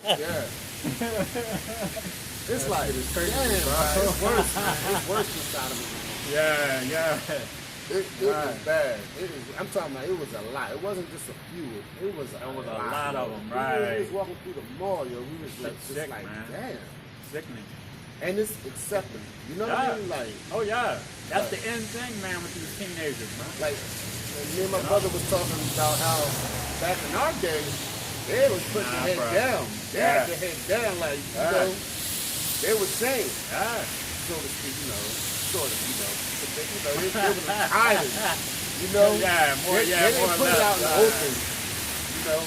Yeah. It's like, it's crazy, damn, bro. It's worse, man. It's worse than Sodom and Gomorrah. Yeah. It was bad. I'm talking about, it was a lot. It wasn't just a few. It was a lot of them, We right? was walking through the mall, yo. We was like, Sick, just like, man. damn. Sickening. And it's accepting. You know what I mean? Like, oh yeah. That's the end thing, man, with these teenagers, man. like, me and my brother was talking about how back in our day, they was putting their head down. They had their head down, like, you know, they were saying, so to speak, you know, sort of, you know, they was hiding, you know. They didn't put it out in the open, you know.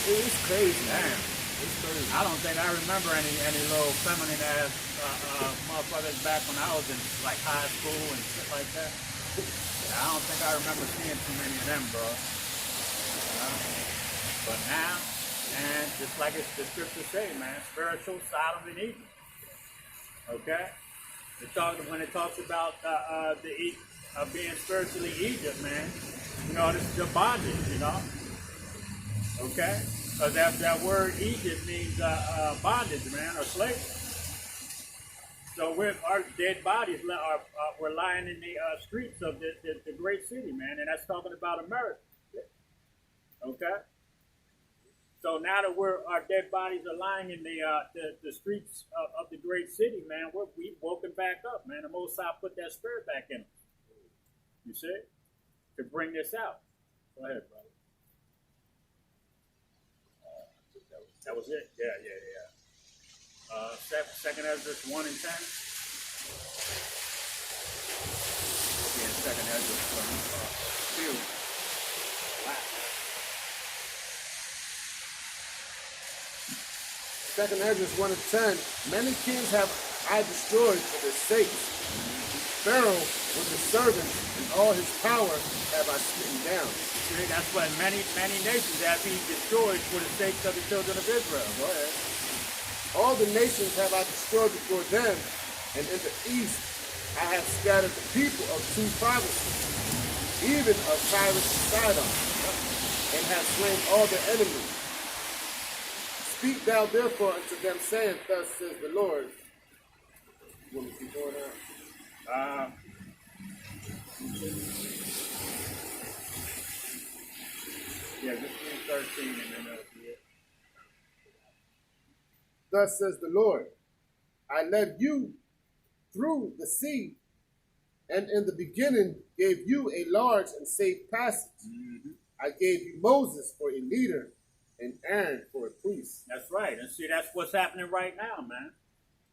It's crazy, man. It's crazy. I don't think I remember any little feminine ass motherfuckers back when I was in like high school and shit like that. I don't think I remember seeing too many of them, bro. But now, and just like it's the scriptures say, man, spiritual Sodom and Egypt. Okay? When it talks about being spiritually Egypt, man, you know, this is your bondage, you know? Okay? Because that word Egypt means bondage, man, or slavery. So our dead bodies were lying in the streets of the great city, man, and that's talking about America. Okay? So now that our dead bodies are lying in the streets of the great city, man, we've woken back up, man. The Most High put that spirit back in us. You see? To bring this out. Go ahead, brother. That was it? Yeah. Second Ezra 1 and 10. Yeah, Second Ezra 2. Second Ezra 1 and 10. Many kings have I destroyed for their sakes. Pharaoh with his servants and all his power have I smitten down. See, that's what many nations have he destroyed for the sakes of the children of Israel. Go ahead. All the nations have I destroyed before them, and in the east I have scattered the people of 2 provinces, even of Tyrus and Sidon, and have slain all their enemies. Speak thou therefore unto them, saying, thus says the Lord. You want me to keep going out? Yeah, just read 13 and then that'll be it. Thus says the Lord, I led you through the sea, and in the beginning gave you a large and safe passage. I gave you Moses for a leader and Aaron for a priest. That's right. And see, that's what's happening right now, man.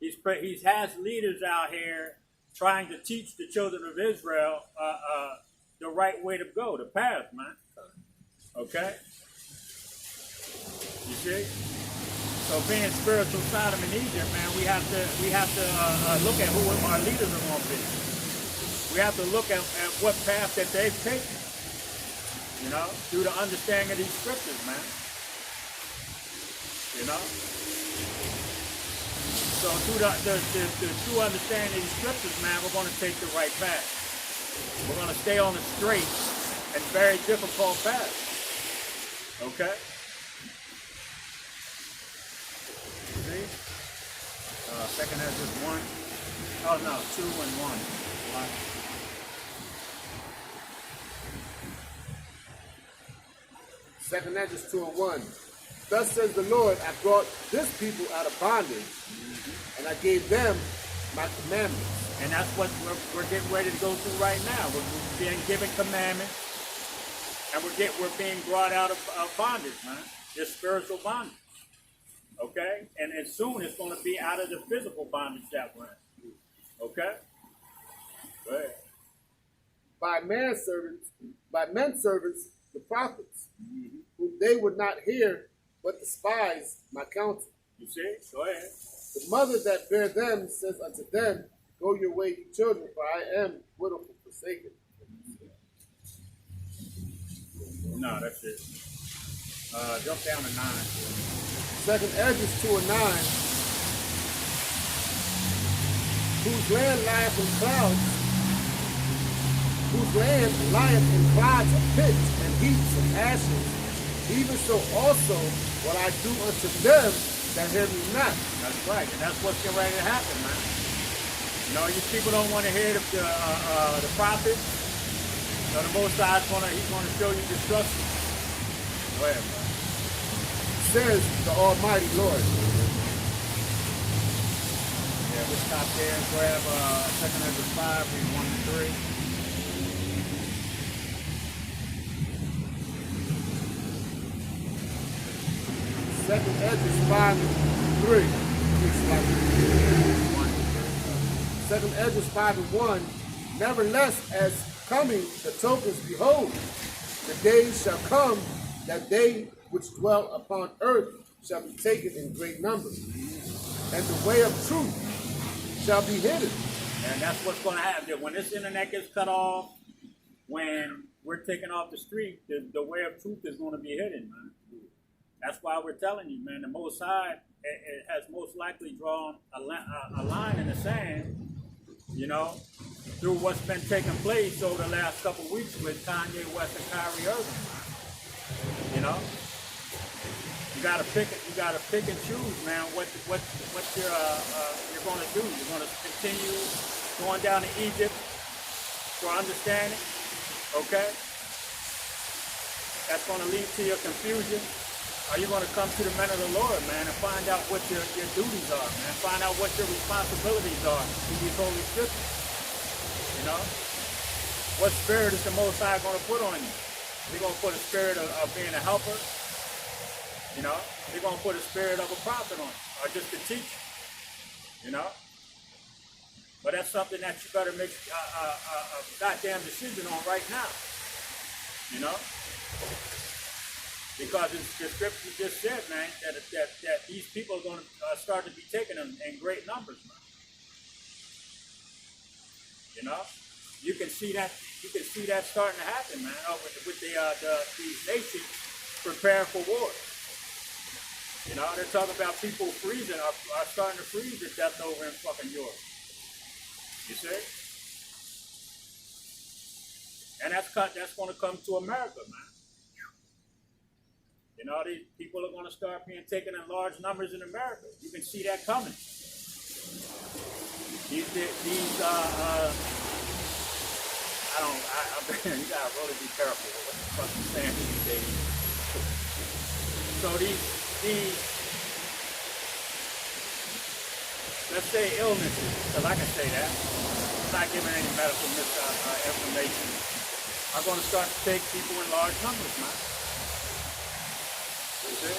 He has leaders out here trying to teach the children of Israel the right way to go, the path, man. Okay? You see? So being spiritual Sodom and Egypt, man, we have to look at who our leaders are going to be. We have to look at what path that they've taken, you know, through the understanding of these scriptures, man. You know? So through the true understanding of these scriptures, man, we're going to take the right path. We're going to stay on the straight and very difficult path. Okay? See? Second Ezra 1. Oh, no, 2 and 1. Right. Second Ezra 2 and 1. Thus says the Lord, I brought this people out of bondage, and I gave them my commandments. And that's what we're getting ready to go through right now. We're being given commandments, and we're being brought out of bondage, man. This spiritual bondage. Okay? And soon it's going to be out of the physical bondage that we're in. Okay? Go ahead. By men servants, the prophets, whom they would not hear, but despise my counsel. You see? Go ahead. The mother that bare them says unto them, go your way, you children, for I am widow and forsaken. No, that's it. Jump down to 9. Second Ezra 2 and 9. Whose land lieth in clouds, whose land lieth in clouds of pitch and heaps of ashes, even so also will I do unto them that hear me not. That's right, and that's what's getting ready to happen, man. You know, you people don't want to hear the prophet. So the Most High he's gonna show you destruction. Go ahead, bro. Says the Almighty Lord. Yeah, we'll stop there and grab 2 Ezra 5, read 1 and 3. Second Ezra 5 and 3. Second Ezra 5 and 1. Nevertheless, as coming the tokens, behold, the days shall come that they which dwell upon earth shall be taken in great numbers, and the way of truth shall be hidden. And that's what's going to happen. When this internet gets cut off, when we're taken off the street, the way of truth is going to be hidden, man. That's why we're telling you, man, the Most High it has most likely drawn a line in the sand, you know, through what's been taking place over the last couple of weeks with Kanye West and Kyrie Irving. You know, you gotta pick and choose, man. What you're going to do? You're going to continue going down to Egypt for understanding, okay? That's going to lead to your confusion. Are you going to come to the men of the Lord, man, and find out what your duties are, man? Find out what your responsibilities are in these holy scriptures. You know? What spirit is the Most High going to put on you? He's going to put a spirit of being a helper. You know? He's going to put a spirit of a prophet on you, or just a teacher. You know? But that's something that you better make a goddamn decision on right now. You know? Because the scripture just said, man, that these people are going to start to be taken in great numbers, man. You know, you can see that starting to happen, man. With these nations preparing for war. You know, they're talking about people freezing, are starting to freeze to death over in fucking Europe. You see? And that's going to come to America, man. You know, these people are going to start being taken in large numbers in America. You can see that coming. You gotta really be careful with what the fuck you're saying these days. So these, let's say illnesses, because I can say that. I'm not giving any medical information. Are going to start to take people in large numbers, man. You see?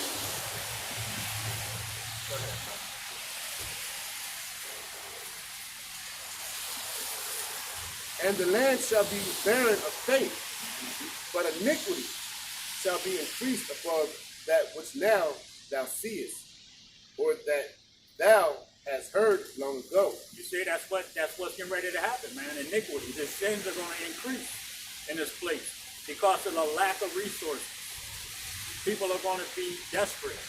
Go ahead, bro. And the land shall be barren of faith, but iniquity shall be increased above that which now thou seest, or that thou hast heard long ago. You see, that's what's getting ready to happen, man. Iniquity, the sins are going to increase in this place because of the lack of resources. People are going to be desperate.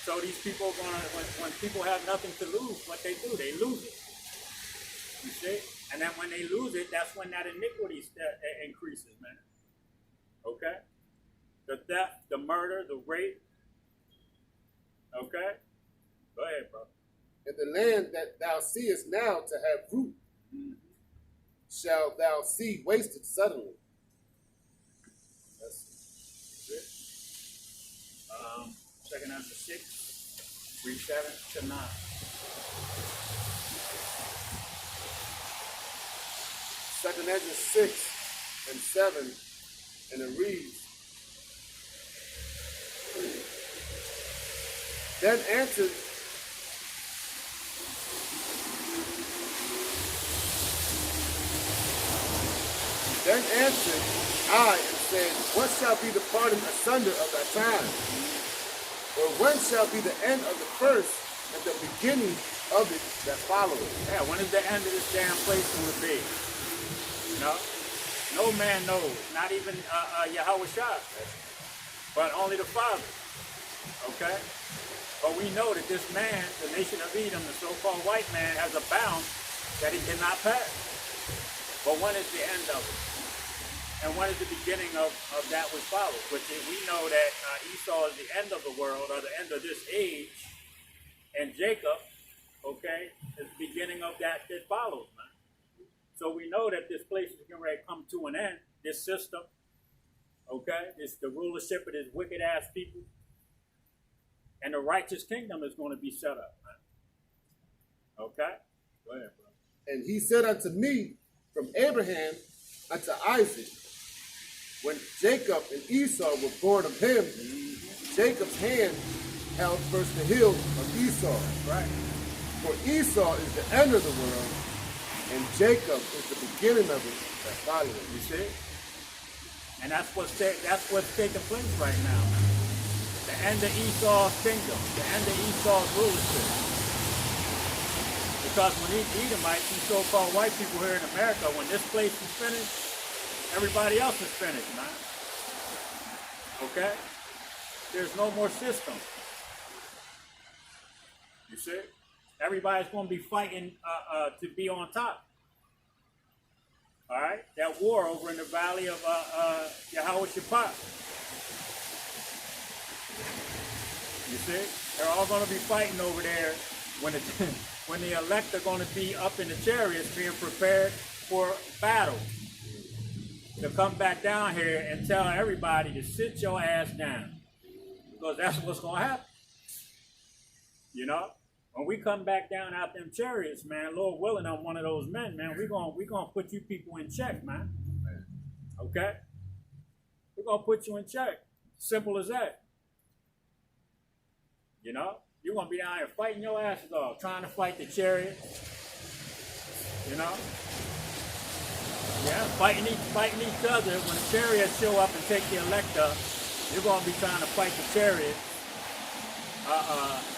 So these people are going to, when people have nothing to lose, what they do, they lose it. You see? And then when they lose it, that's when that iniquity increases, man. Okay? The theft, the murder, the rape. Okay? Go ahead, bro. And the land that thou seest now to have root, shall thou see wasted suddenly. That's it. 2 Ezra 6, read 7 to 9. Second Ezra 6 and 7, and it reads, Then answered I and said, What shall be the parting asunder of that time? Or when shall be the end of the first and the beginning of it that followeth? Yeah, when is the end of this damn place going to be? No? No man knows, not even Yahweh Shah, but only the Father. Okay? But we know that this man, the nation of Edom, the so-called white man, has a bound that he cannot pass. But when is the end of it? And when is the beginning of that which follows? Which is, we know that Esau is the end of the world, or the end of this age, and Jacob, okay, is the beginning of that follows, man. So we know that this place is getting ready to come to an end, this system, okay? It's the rulership of this wicked ass people. And the righteous kingdom is going to be set up, man. Okay? Go ahead, bro. And he said unto me, from Abraham unto Isaac, when Jacob and Esau were born of him, Jacob's hand held first the heel of Esau. Right. For Esau is the end of the world, and Jacob is the beginning of it that followeth. You see? And that's what's taking place right now, man. The end of Esau's kingdom, the end of Esau's rulership. Because when these Edomites, these so-called white people here in America, when this place is finished, everybody else is finished, man. Okay? There's no more system. You see? Everybody's going to be fighting to be on top. All right? That war over in the valley of Yehoshaphat. You see? They're all going to be fighting over there when the elect are going to be up in the chariots being prepared for battle. To come back down here and tell everybody to sit your ass down. Because that's what's going to happen. You know? When we come back down out them chariots, man, Lord willing, I'm one of those men, man, we're gonna put you people in check, man. Okay? We're going to put you in check. Simple as that. You know? You're going to be down here fighting your asses off, trying to fight the chariots. You know? Yeah, fighting each other. When the chariots show up and take the elect up, you're going to be trying to fight the chariots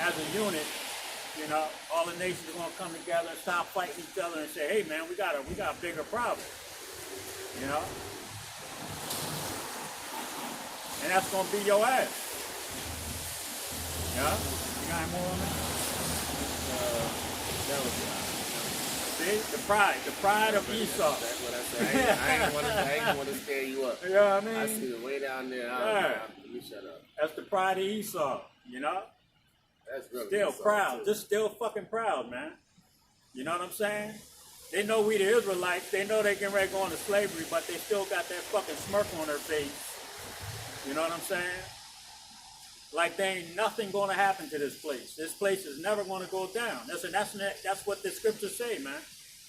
as a unit. You know, all the nations are going to come together and stop fighting each other and say, hey, man, we got a bigger problem. You know? And that's going to be your ass. Yeah? You got any more on that? That was See? The pride of Esau. That's what I said. I ain't want to scare you up. You know what I mean? I see it way down there. Yeah. You shut up. That's the pride of Esau, you know? That's really Still Esau, proud. too. Just still fucking proud, man. You know what I'm saying? They know we the Israelites. They know they getting ready to go into slavery, but they still got that fucking smirk on their face. You know what I'm saying? Like there ain't nothing going to happen to this place. This place is never going to go down. That's what the scriptures say, man.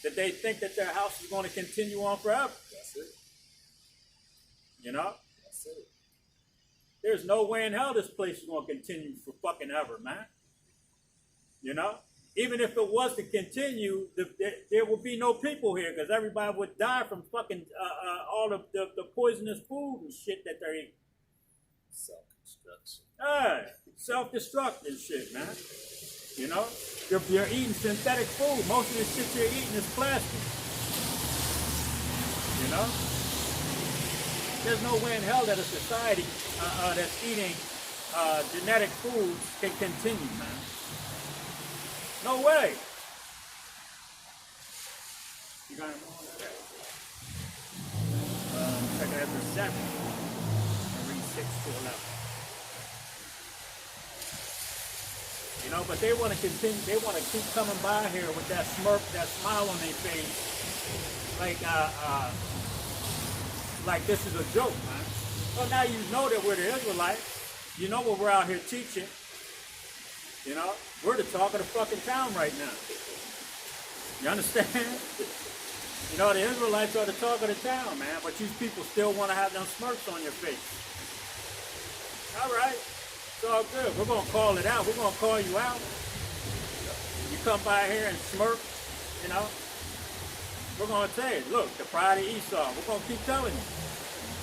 That they think that their house is going to continue on forever. That's it. You know? That's it. There's no way in hell this place is going to continue for fucking ever, man. You know? Even if it was to continue, there would be no people here because everybody would die from fucking all the poisonous food and shit that they're eating. Self-destruction. Hey, self-destruct and shit, man. You know? You're eating synthetic food. Most of the shit you're eating is plastic. You know? There's no way in hell that a society that's eating genetic foods can continue, man. No way. You got it more on that? Second after 7. Read 6 to 11. You know, but they want to continue. They want to keep coming by here with that smirk, that smile on their face, like this is a joke, man. Well, now you know that we're the Israelites. You know what we're out here teaching. You know, we're the talk of the fucking town right now. You understand? You know, the Israelites are the talk of the town, man. But you people still want to have them smirks on your face. All right. It's all good. We're going to call it out. We're going to call you out. You come by here and smirk, you know. We're going to tell you, look, the pride of Esau. We're going to keep telling you.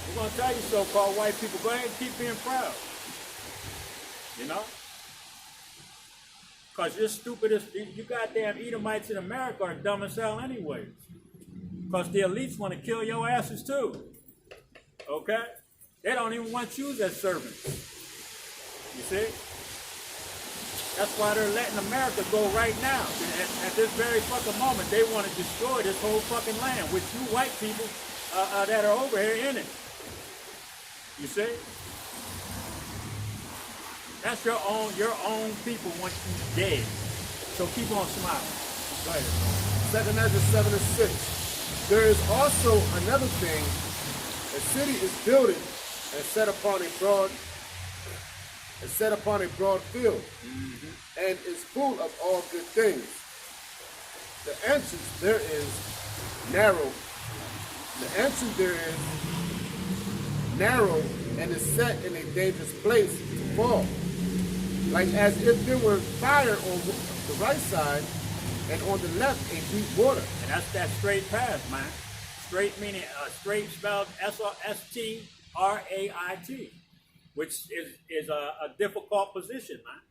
We're going to tell you so-called white people, go ahead and keep being proud. You know? Because you're stupid as, you goddamn Edomites in America are dumb as hell anyways. Because the elites want to kill your asses too. Okay? They don't even want you as servants. You see? That's why they're letting America go right now. At this very fucking moment, they want to destroy this whole fucking land, which you white people that are over here in it. You see? That's your own people want you dead. So keep on smiling. Go ahead. 2 Ezra 7 and 6. There is also another thing. A city is builded and set upon a broad field, and is full of all good things. The entrance there is narrow. The entrance there is narrow and is set in a dangerous place to fall. Like as if there were fire on the right side and on the left a deep water. And that's that straight path, man. Straight meaning straight spelled S-T-R-A-I-T, which is a difficult position, man.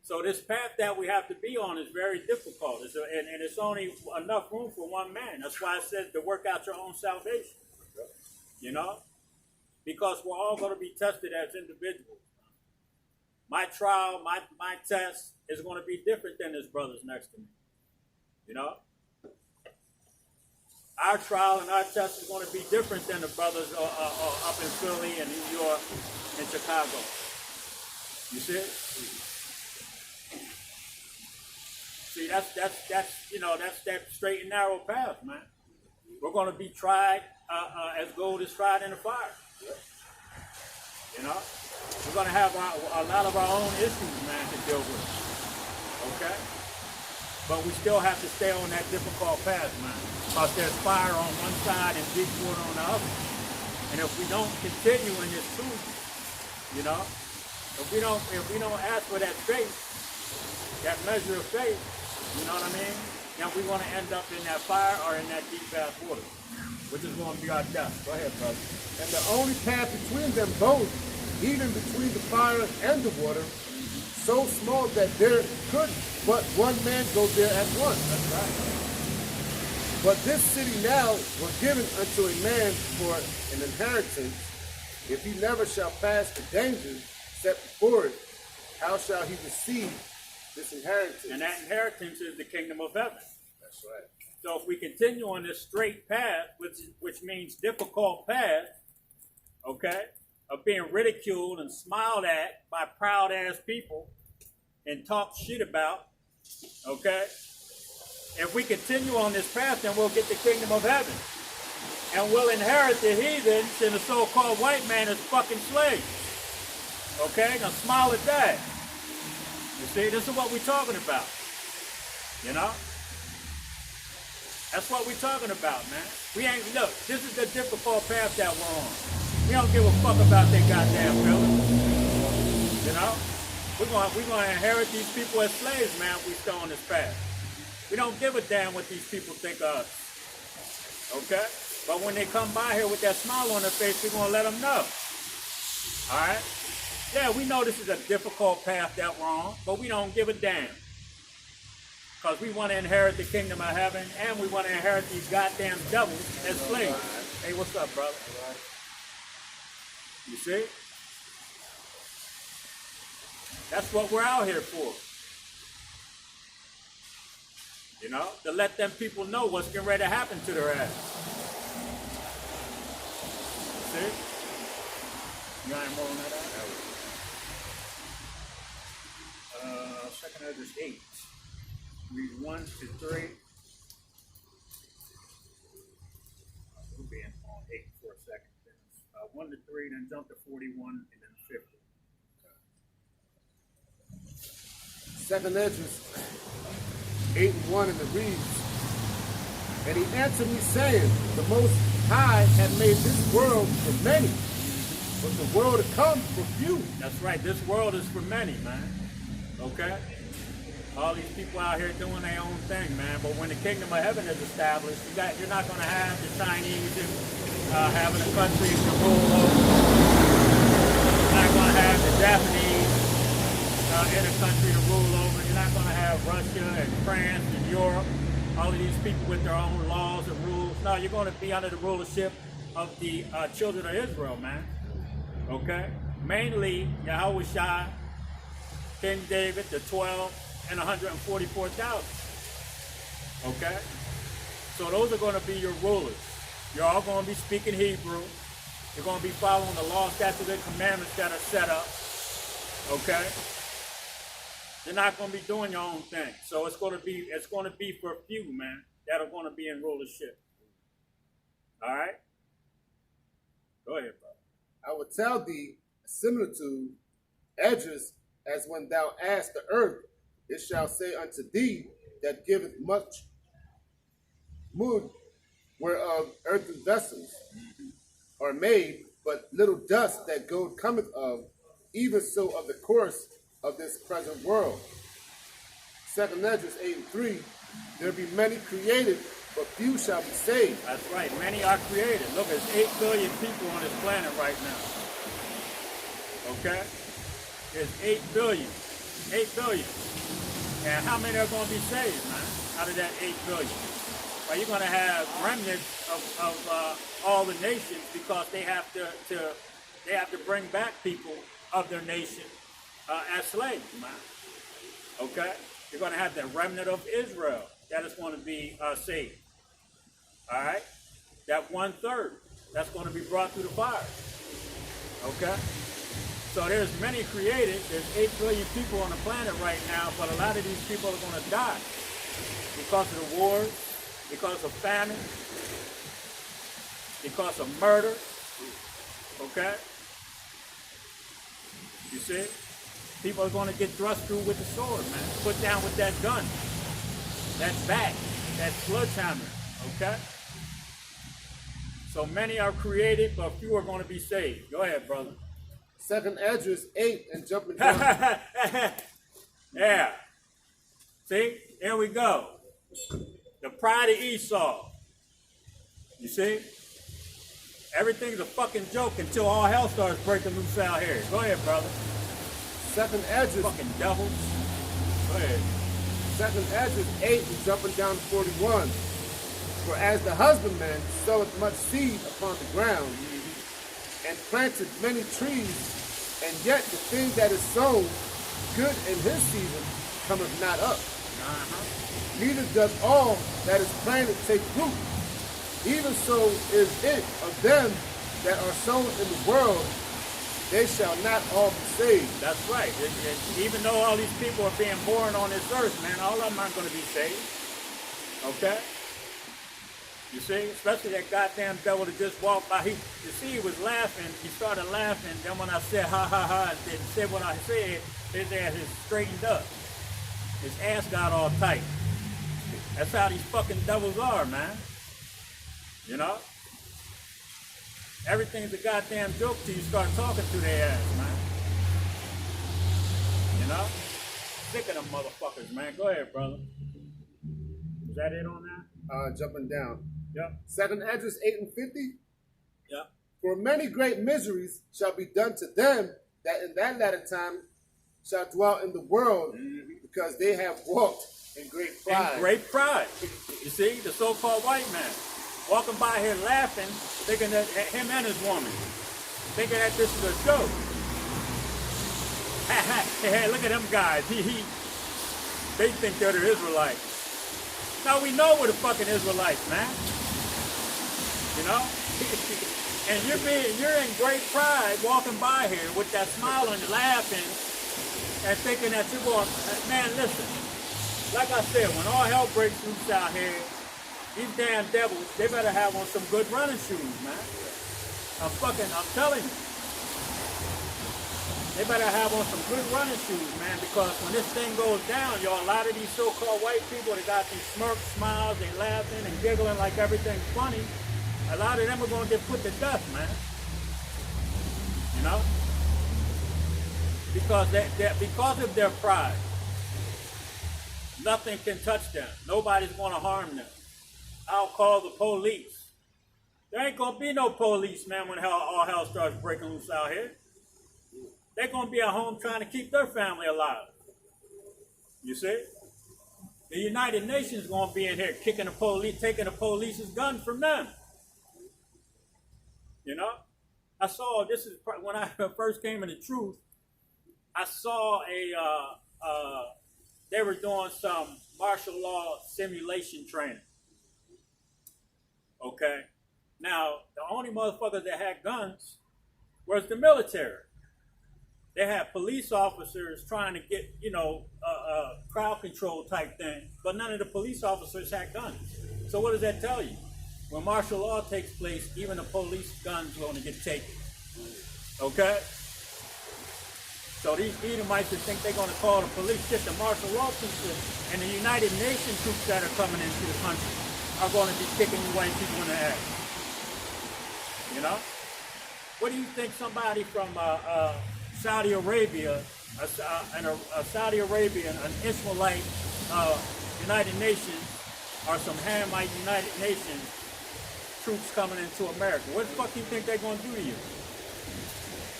So this path that we have to be on is very difficult. And it's only enough room for one man. That's why it says to work out your own salvation. You know? Because we're all going to be tested as individuals. My trial, my test is going to be different than this brother's next to me. You know? Our trial and our test is going to be different than the brothers up in Philly and New York and Chicago. You see? See, that's that straight and narrow path, man. We're going to be tried as gold is tried in the fire. You know? We're going to have a lot of our own issues, man, to deal with. Okay? But we still have to stay on that difficult path, man. Because there's fire on one side and deep water on the other. And if we don't continue in this truth, you know, if we don't ask for that faith, that measure of faith, you know what I mean? Then we're going to end up in that fire or in that deep ass water, which is going to be our death. Go ahead, brother. And the only path between them both, even between the fire and the water, so small that there could but one man go there at once. That's right. But this city now was given unto a man for an inheritance. If he never shall pass the danger set before it, how shall he receive this inheritance? And that inheritance is the kingdom of heaven. That's right. So if we continue on this straight path, which means difficult path, okay, of being ridiculed and smiled at by proud ass people and talked shit about, okay, if we continue on this path, then we'll get the kingdom of heaven. And we'll inherit the heathens and the so-called white man as fucking slaves. Okay, now smile at that. You see, this is what we're talking about. You know? That's what we're talking about, man. We ain't, look, this is the difficult path that we're on. We don't give a fuck about their goddamn feelings. You know? We're gonna inherit these people as slaves, man, if we stay on this path. We don't give a damn what these people think of us. Okay? But when they come by here with that smile on their face, we're gonna let them know. Alright? Yeah, we know this is a difficult path that we're on, but we don't give a damn. Because we want to inherit the kingdom of heaven, and we want to inherit these goddamn devils as slaves. Hey, what's up, brother? You see? That's what we're out here for. You know? To let them people know what's getting ready to happen to their ass. See? You got any more on that? Second Ezra 8. Read 1 to 3. We'll be on 8 for a second. Then 1 to 3, then jump to 41, and then 50. Second Ezra 8 and 1, and it reads, and he answered me, saying, the Most High had made this world for many, but the world to come for few. That's right. This world is for many, man. Okay? All these people out here doing their own thing, man. But when the kingdom of heaven is established, you're not going to have the Chinese having a country to rule over. You're not going to have the Japanese in a country to rule over. You're not going to have Russia and France and Europe, all of these people with their own laws and rules. No, you're going to be under the rulership of the children of Israel, man. Okay? Mainly Yahushua, King David, the 12, and 144,000. Okay? So those are going to be your rulers. You're all going to be speaking Hebrew. You're going to be following the law, statutes, and commandments that are set up. Okay? You're not going to be doing your own thing. So it's going to be for a few, man, that are going to be in rulership. All right? Go ahead, brother. I will tell thee a similitude, edges, as when thou ask the earth, it shall say unto thee that giveth much mood, whereof earthen vessels are made, but little dust that gold cometh of, even so of the course of this present world. 2 Edges 8:3, there be many created, but few shall be saved. That's right. Many are created. Look, there's 8 billion people on this planet right now. Okay? There's 8 billion. 8 billion. And how many are going to be saved, man, out of that 8 billion? Well, you're going to have remnants of all the nations because they have to bring back people of their nation as slaves, man. Okay? You're going to have the remnant of Israel that is going to be saved. All right? That 1/3 that's going to be brought through the fire. Okay? So there's many created. There's 8 billion people on the planet right now, but a lot of these people are going to die because of the wars, because of famine, because of murder. Okay? You see? People are going to get thrust through with the sword, man. Put down with that gun, that bat, that sledgehammer. Okay? So many are created, but few are going to be saved. Go ahead, brother. 2 Edges 8 and jumping down. Yeah. See? Here we go. The pride of Esau. You see? Everything's a fucking joke until all hell starts breaking loose out here. Go ahead, brother. 2 Edges. Fucking devils. Go ahead. 2 Edges 8 and jumping down to 41. For as the husbandman soweth much seed upon the ground, and planted many trees, and yet the thing that is sown, good in his season, cometh not up. Neither doth all that is planted take root. Even so is it of them that are sown in the world, they shall not all be saved. That's right. Even though all these people are being born on this earth, man, all of them aren't going to be saved. Okay? You see? Especially that goddamn devil that just walked by. He was laughing. He started laughing. Then when I said, ha, ha, ha, and said what I said, his ass is straightened up. His ass got all tight. That's how these fucking devils are, man. You know? Everything's a goddamn joke till you start talking to their ass, man. You know? Sick of them motherfuckers, man. Go ahead, brother. Is that it on that? Jumping down. Yep. 2 Edges 8 and 50. Yep. For many great miseries shall be done to them that in that latter time shall dwell in the world, because they have walked in great pride. In great pride. You see, the so-called white man walking by here laughing, thinking that him and his woman, thinking that this is a joke. Hey, look at them guys. They think they're the Israelites. Now we know we're the fucking Israelites, man. You know? And you're in great pride walking by here with that smile on you, laughing and thinking that you're going, man, listen. Like I said, when all hell breaks loose out here, these damn devils, they better have on some good running shoes, man. I'm telling you. They better have on some good running shoes, man, because when this thing goes down, y'all, a lot of these so-called white people that got these smirks, smiles, they laughing and giggling like everything's funny, a lot of them are going to get put to death, man. You know? Because of their pride, nothing can touch them. Nobody's going to harm them. I'll call the police. There ain't going to be no police, man, when all hell starts breaking loose out here. They're going to be at home trying to keep their family alive. You see? The United Nations is going to be in here kicking the police, taking the police's gun from them. You know? I saw, this is when I first came into truth, I saw they were doing some martial law simulation training. Okay? Now, the only motherfuckers that had guns was the military. They had police officers trying to get, crowd control type thing, but none of the police officers had guns. So what does that tell you? When martial law takes place, even the police guns are going to get taken. Okay? So these Edomites that think they're going to call the police, shit, the martial law people and the United Nations troops that are coming into the country are going to be kicking you white people in the ass. You know? What do you think somebody from Saudi Arabia, Saudi Arabian, an Ismailite United Nations, or some Hamite United Nations troops coming into America? What the fuck do you think they're going to do to you?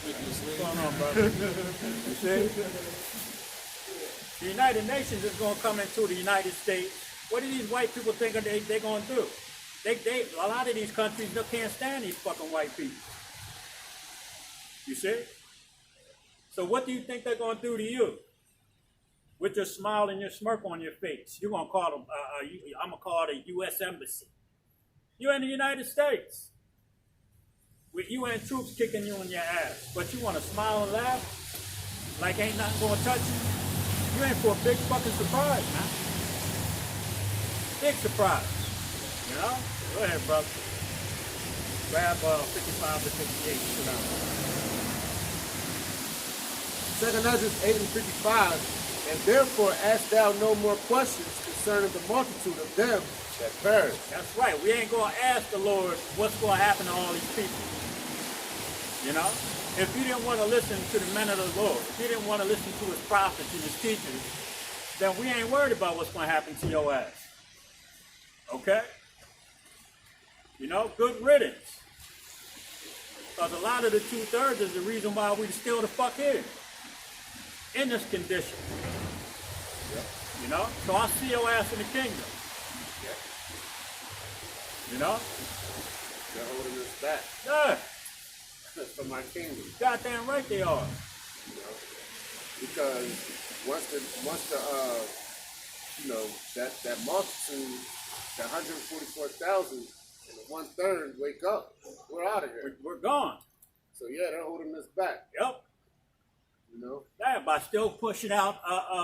What's going on, brother? You see? The United Nations is going to come into the United States. What do these white people think they're going to do? A lot of these countries can't stand these fucking white people. You see? So what do you think they're going to do to you? With your smile and your smirk on your face. You're going to call them, I'm going to call it a U.S. Embassy. You're in the United States. With UN troops kicking you in your ass. But you want to smile and laugh like ain't nothing going to touch you? You ain't for a big fucking surprise, man. Big surprise. You know? Go ahead, brother. Grab 55 to 58. Sit down. Second Ezra 8 and 55. And therefore ask thou no more questions concerning the multitude of them that perish. That's right. We ain't going to ask the Lord what's going to happen to all these people. You know? If you didn't want to listen to the men of the Lord, if you didn't want to listen to his prophets and his teachers, then we ain't worried about what's going to happen to your ass. Okay? You know, good riddance. Because a lot of the 2/3 is the reason why we still the fuck here. In this condition. Yep. You know? So I'll see your ass in the kingdom. Yep. You know? They're holding us back. Yeah. For my kingdom. Goddamn right they are. You know? Because once the that multitude, the 144,000 and the 1/3 wake up, we're out of here. We're gone. So yeah, they're holding us back. Yep. You know? Yeah, by still pushing out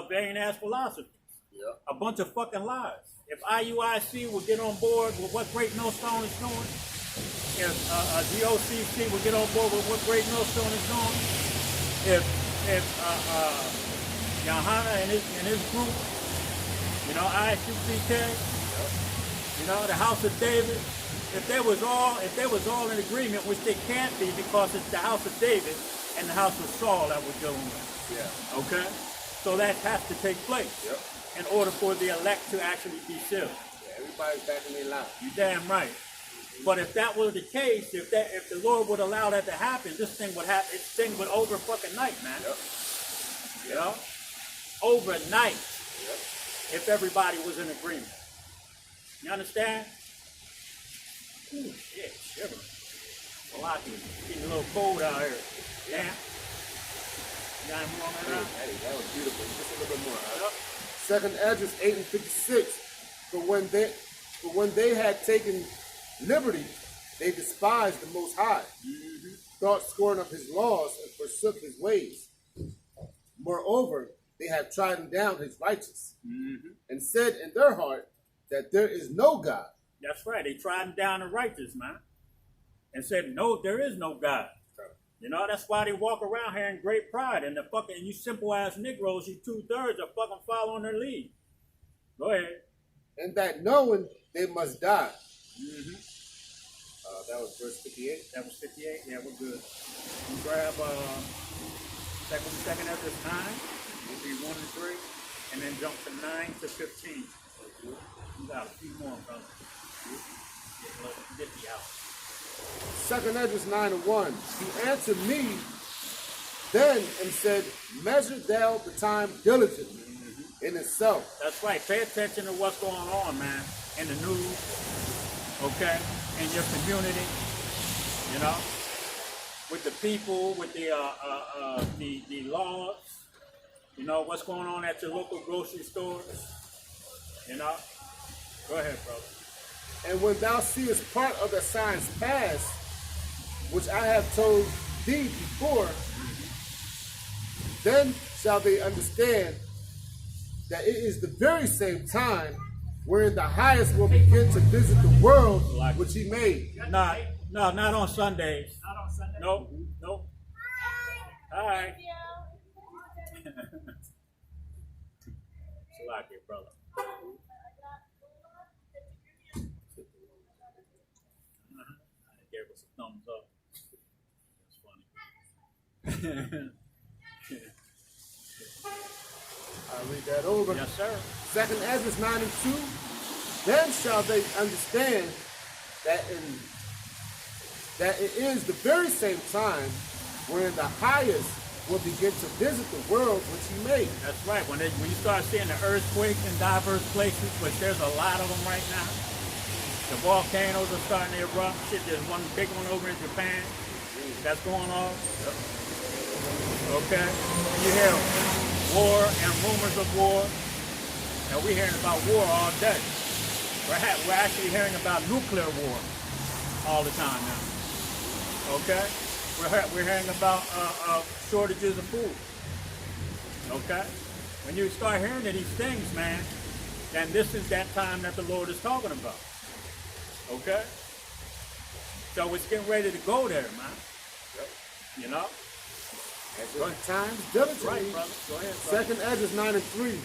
vain ass philosophy. Yep. A bunch of fucking lies. If IUIC would get on board with what Great Millstone is doing, if GOCC would get on board with what Great Millstone is doing, if Johanna and his group, you know, ISUPK, you know, the House of David, if they was all in agreement, which they can't be because it's the House of David and the House of Saul that we're dealing with. Yeah. Okay? So that has to take place. Yep. In order for the elect to actually be sealed. Yeah, everybody's back in their line. You damn right. But if that was the case, if the Lord would allow that to happen, this thing would happen. This thing would over fucking night, man. Yep. You know? Overnight. Yep. If everybody was in agreement. You understand? Ooh, shit, shivering. Well, I can getting a little cold out here. Yeah. You got any more on that? Hey, that was beautiful. Just a little bit more. Yep. Second Ezra 8 and 56. For when they had taken liberty, they despised the Most High, thought scorn of his laws, and forsook his ways. Moreover, they have trodden down his righteous, and said in their heart that there is no God. That's right. They trodden down the righteous, man, and said, no, there is no God. You know, that's why they walk around here in great pride. And you simple ass Negroes, you 2/3 are fucking following their lead. Go ahead. And that knowing they must die. That was verse 58. That was 58. Yeah, we're good. You grab second Ezra 9. We'll be 1 and 3, and then jump to 9 to 15. You got a few more, brother. Get the out. Second Ezra 9 and 1. He answered me then and said, measure thou the time diligently in itself. That's right. Pay attention to what's going on, man, in the news, okay, in your community, you know, with the people, with the laws, you know, what's going on at your local grocery stores, you know. Go ahead, brother. And when thou seest part of the signs pass, which I have told thee before, then shall they understand that it is the very same time wherein the highest will begin to visit the world which he made. No, not on Sundays. Not on Sundays. Nope, nope. All right. It's like it, brother. I gave us a thumbs up. That's funny. I'll read that over. Yes, sir. 2nd Ezra 9 and 2. Then shall they understand that it is the very same time wherein the highest will begin to visit the world which he made. That's right. When you start seeing the earthquakes in diverse places, which there's a lot of them right now, the volcanoes are starting to erupt. Shit, there's one big one over in Japan that's going on. Okay? And you hear war and rumors of war. And we're hearing about war all day. We're actually hearing about nuclear war all the time now. Okay? We're hearing about shortages of food. Okay? When you start hearing of these things, man, then this is that time that the Lord is talking about. Okay? So it's getting ready to go there, man. You know? At your times diligently. Right, brother. Go ahead, brother. 2nd Ezra 9 and 3.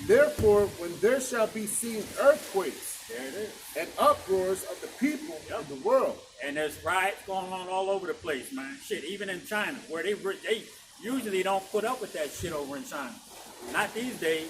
Therefore, when there shall be seen earthquakes There it is. and uproars of the people in the world. And there's riots going on all over the place, man. Shit, even in China, where they usually don't put up with that shit over in China. Not these days.